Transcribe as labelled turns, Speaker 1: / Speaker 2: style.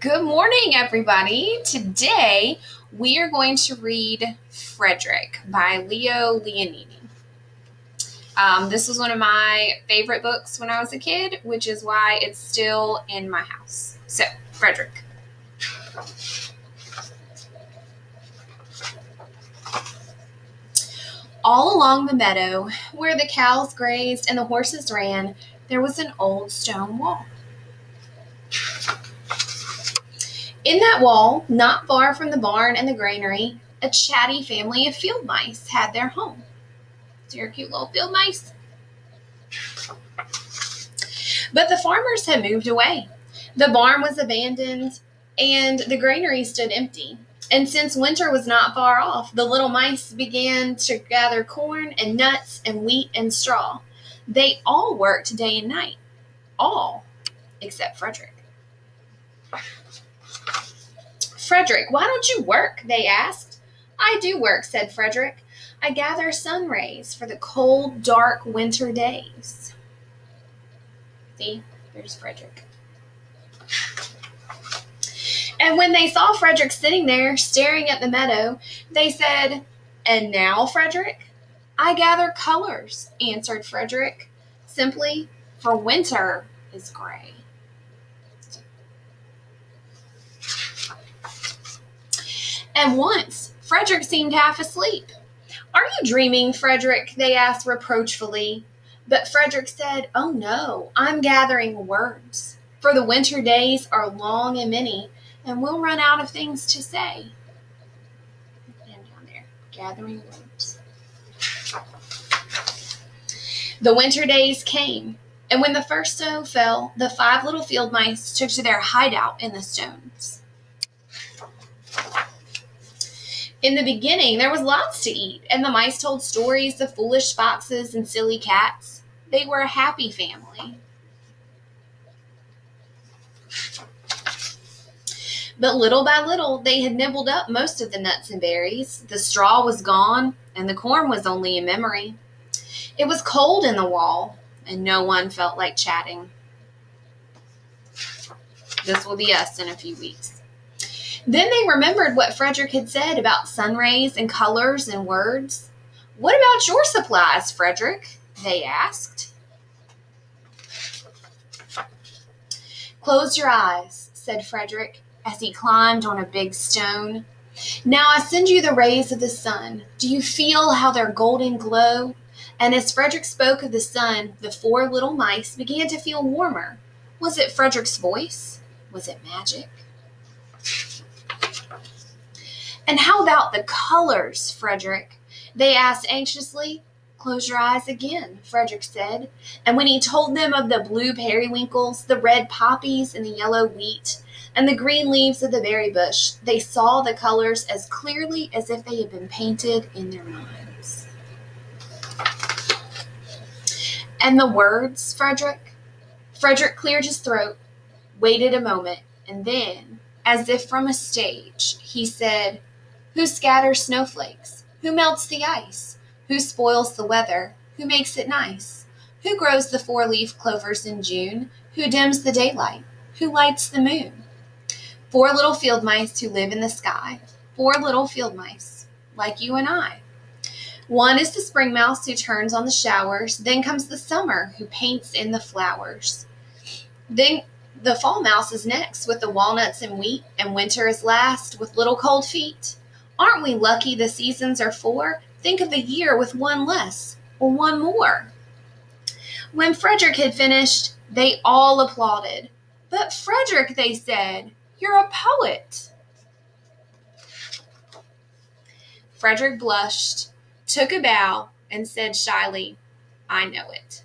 Speaker 1: Good morning, everybody. Today we are going to read Frederick by Leo Leonini. This was one of my favorite books when I was a kid, which is why it's still in my house. So, Frederick. All along the meadow, where the cows grazed and the horses ran, there was an old stone wall. In that wall, not far from the barn and the granary, a chatty family of field mice had their home. So your cute little field mice. But the farmers had moved away. The barn was abandoned, and the granary stood empty. And since winter was not far off, the little mice began to gather corn and nuts and wheat and straw. They all worked day and night. All except Frederick. Frederick, why don't you work? They asked. I do work, said Frederick. I gather sun rays for the cold, dark winter days. See, there's Frederick. And when they saw Frederick sitting there staring at the meadow, they said, And now, Frederick? I gather colors, answered Frederick, simply, for winter is gray. And once, Frederick seemed half asleep. Are you dreaming, Frederick? They asked reproachfully. But Frederick said, Oh no, I'm gathering words. For the winter days are long and many, and we'll run out of things to say. And down there, gathering words. The winter days came, and when the first snow fell, the 5 little field mice took to their hideout in the stones. In the beginning, there was lots to eat, and the mice told stories of foolish foxes and silly cats. They were a happy family. But little by little, they had nibbled up most of the nuts and berries. The straw was gone, and the corn was only a memory. It was cold in the wall, and no one felt like chatting. This will be us in a few weeks. Then they remembered what Frederick had said about sun rays and colors and words. What about your supplies, Frederick? They asked. Close your eyes, said Frederick, as he climbed on a big stone. Now I send you the rays of the sun. Do you feel how they're golden glow? And as Frederick spoke of the sun, the 4 little mice began to feel warmer. Was it Frederick's voice? Was it magic? And how about the colors, Frederick? They asked anxiously. Close your eyes again, Frederick said. And when he told them of the blue periwinkles, the red poppies and the yellow wheat, and the green leaves of the berry bush, they saw the colors as clearly as if they had been painted in their minds. And the words, Frederick? Frederick cleared his throat, waited a moment, and then, as if from a stage, he said, Who scatters snowflakes? Who melts the ice? Who spoils the weather? Who makes it nice? Who grows the 4-leaf clovers in June? Who dims the daylight? Who lights the moon? 4 little field mice who live in the sky. 4 little field mice, like you and I. One is the spring mouse who turns on the showers. Then comes the summer who paints in the flowers. Then the fall mouse is next with the walnuts and wheat, and winter is last with little cold feet. Aren't we lucky the seasons are 4? Think of the year with 1 less, or 1 more. When Frederick had finished, they all applauded. But Frederick, they said, you're a poet. Frederick blushed, took a bow, and said shyly, I know it.